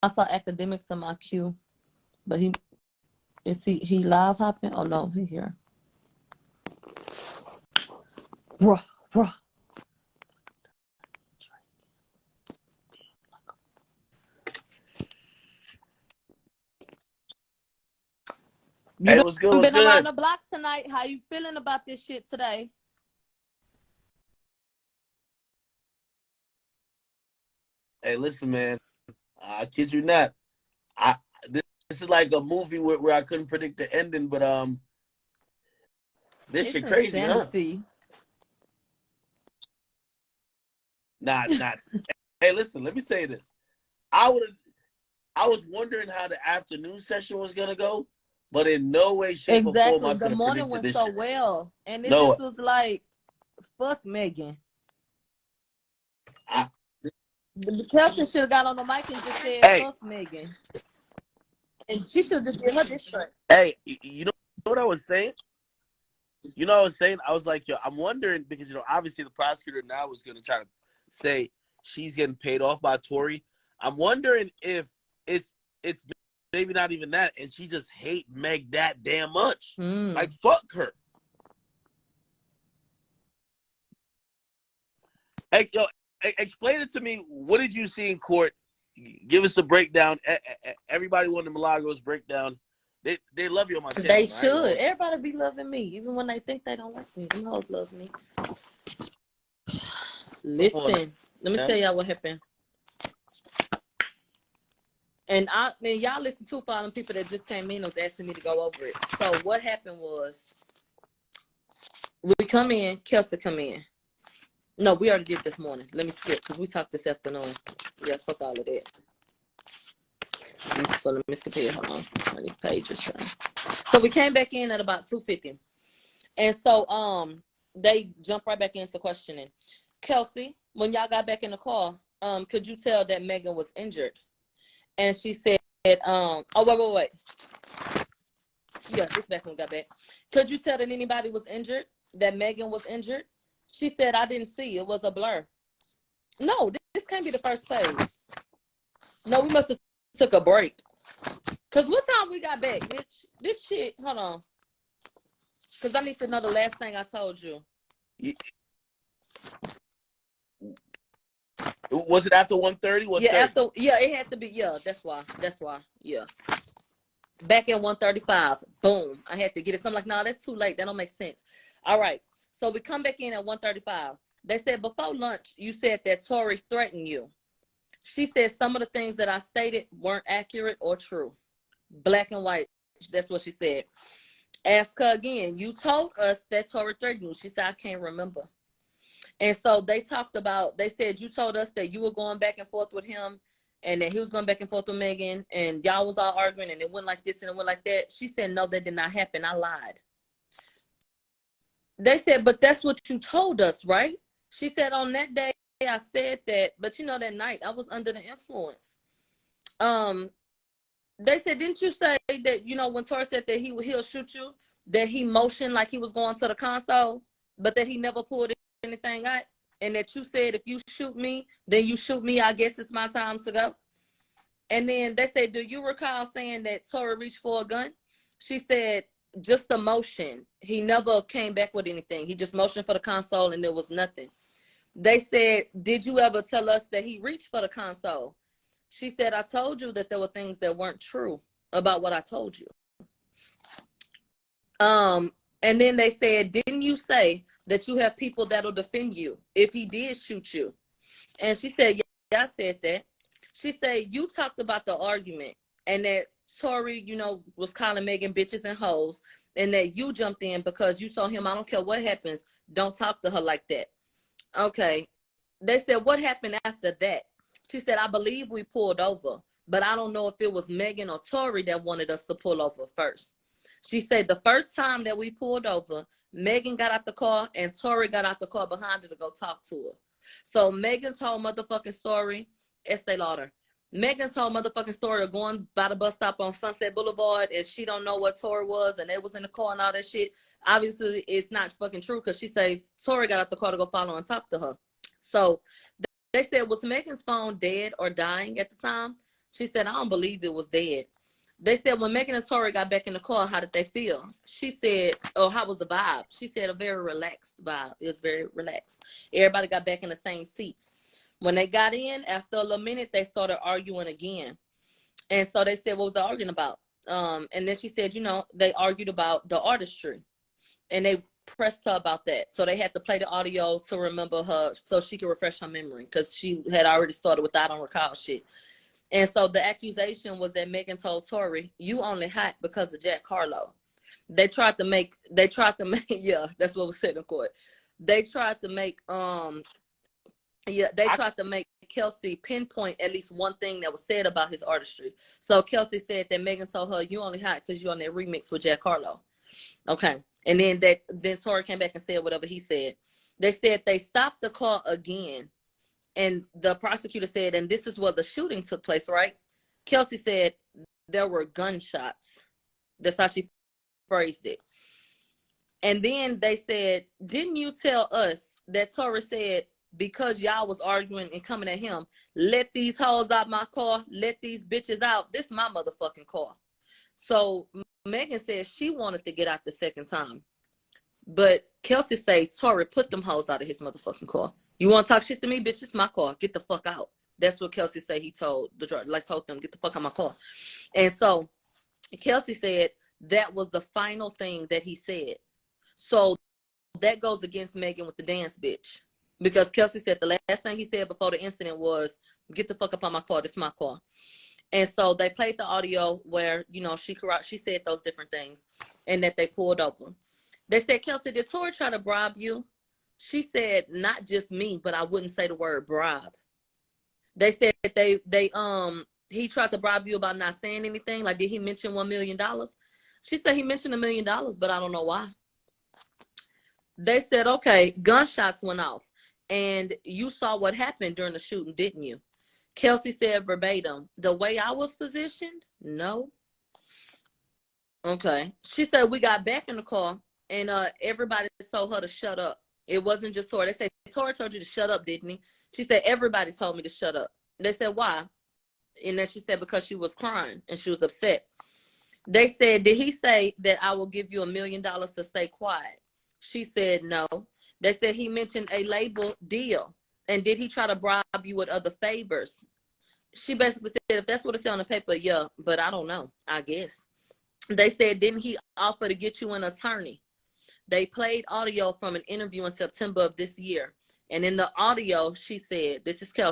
saw Academics in my queue, but he live hopping? Oh no, he here. Bruh. Hey, what's good? What's Been good? around the block tonight. How you feeling about this shit today? Hey, listen, man. I kid you not. This is like a movie where I couldn't predict the ending, but this shit crazy, insanity. huh? Not. Hey, listen. Let me tell you this. I was wondering how the afternoon session was gonna go, but in no way, shape, or form I could have predicted this shit. The morning went so well, and it No. just was like, fuck Megan. Kelsey should have got on the mic and just said, fuck Megan. And she should just get her district. Hey, you know what I was saying? You know what I was saying? I was like, yo, I'm wondering, because, you know, obviously the prosecutor now is going to try to say she's getting paid off by Tory. I'm wondering if it's maybe not even that, and she just hate Meg that damn much. Like, fuck her. Hey, yo, explain it to me. What did you see in court? Give us a breakdown. Everybody wanted Milagro's breakdown. They love you on my channel. They should. Everybody be loving me, even when they think they don't like me. Them hoes love me. Listen, let me tell y'all what happened. And y'all listen to for all them people that just came in was asking me to go over it. So what happened was, we come in, Kelsey come in. No, we already did this morning. Let me skip because we talked this afternoon. Yeah, fuck all of that. So let me skip here. Hold on. These pages trying. So we came back in at about 2:50. And so they jumped right back into questioning. Kelsey, when y'all got back in the car, could you tell that Megan was injured? And she said, oh, wait. Yeah, this back when we got back. Could you tell that anybody was injured? That Megan was injured? She said, I didn't see. It was a blur. No, this can't be the first page. No, we must have took a break. Because what time we got back, bitch? This shit, hold on. Because I need to know the last thing I told you. Was it after 1:30? Yeah, it had to be. Yeah, that's why. Yeah. Back at 1:35. Boom. I had to get it. So I'm like, nah, that's too late. That don't make sense. All right. So we come back in at 1:35. They said before lunch, you said that Tory threatened you. She said some of the things that I stated weren't accurate or true. Black and white. That's what she said. Ask her again. You told us that Tory threatened you. She said, I can't remember. And so they said you told us that you were going back and forth with him and that he was going back and forth with Megan and y'all was all arguing and it went like this and it went like that. She said, no, that did not happen. I lied. They said, but that's what you told us, right? She said, on that day, I said that, but you know, that night I was under the influence. They said, didn't you say that, you know, when Tory said that he'll shoot you, that he motioned like he was going to the console, but that he never pulled anything out, and that you said, if you shoot me, then you shoot me, I guess it's my time to go. And then they said, do you recall saying that Tory reached for a gun? She said, just a motion. He never came back with anything. He just motioned for the console and there was nothing. They said, did you ever tell us that he reached for the console? She said, I told you that there were things that weren't true about what I told you. And then they said, didn't you say that you have people that'll defend you if he did shoot you? And she said, yeah, I said that. She said, you talked about the argument and that Tory, you know, was calling Megan bitches and hoes, and that you jumped in because you told him, I don't care what happens, don't talk to her like that. Okay. They said, what happened after that? She said, I believe we pulled over, but I don't know if it was Megan or Tory that wanted us to pull over first. She said the first time that we pulled over, Megan got out the car and Tory got out the car behind her to go talk to her. So Megan's whole motherfucking story, Estee Lauder. Megan's whole motherfucking story of going by the bus stop on Sunset Boulevard and she don't know what Tory was and they was in the car and all that shit. Obviously, it's not fucking true because she said Tory got out the car to go follow and talk to her. So they said, was Megan's phone dead or dying at the time? She said, I don't believe it was dead. They said, when Megan and Tori got back in the car, how did they feel? She said, oh, how was the vibe? She said, a very relaxed vibe. It was very relaxed. Everybody got back in the same seats. When they got in, after a little minute, they started arguing again. And so they said, what was they arguing about? And then she said, they argued about the artistry. And they pressed her about that. So they had to play the audio to remember her so she could refresh her memory because she had already started with I don't recall shit. And so the accusation was that Megan told Tori, you only hot because of Jack Harlow. They tried to make, yeah, that's what was said in court. They tried to make, tried to make Kelsey pinpoint at least one thing that was said about his artistry. So Kelsey said that Megan told her, you only hot because you're on that remix with Jack Harlow. Okay. And then Tori came back and said whatever he said. They said they stopped the car again. And the prosecutor said, and this is where the shooting took place, right? Kelsey said there were gunshots. That's how she phrased it. And then they said, didn't you tell us that Tori said, because y'all was arguing and coming at him, let these hoes out my car, let these bitches out. This is my motherfucking car. So Megan said she wanted to get out the second time. But Kelsey said, Tori, put them hoes out of his motherfucking car. You want to talk shit to me? Bitch, it's my car. Get the fuck out. That's what Kelsey said he told told them, get the fuck out of my car. And so Kelsey said that was the final thing that he said. So that goes against Megan with the dance bitch. Because Kelsey said the last thing he said before the incident was, get the fuck up on my car. This is my car. And so they played the audio where, she said those different things and that they pulled over. They said, Kelsey, did Tori try to bribe you? She said, not just me, but I wouldn't say the word bribe. They said he tried to bribe you about not saying anything. Like, did he mention $1 million? She said he mentioned $1 million, but I don't know why. They said, okay, gunshots went off. And you saw what happened during the shooting, didn't you? Kelsey said verbatim, the way I was positioned? No. Okay. She said we got back in the car and everybody told her to shut up. It wasn't just Tori. They said, Tori told you to shut up, didn't he? She said, everybody told me to shut up. They said, why? And then she said, because she was crying and she was upset. They said, did he say that I will give you $1 million to stay quiet? She said, no. They said he mentioned a label deal. And did he try to bribe you with other favors? She basically said, if that's what it said on the paper, yeah, but I don't know, I guess. They said, didn't he offer to get you an attorney? They played audio from an interview in September of this year. And in the audio, she said, this is Kelsey.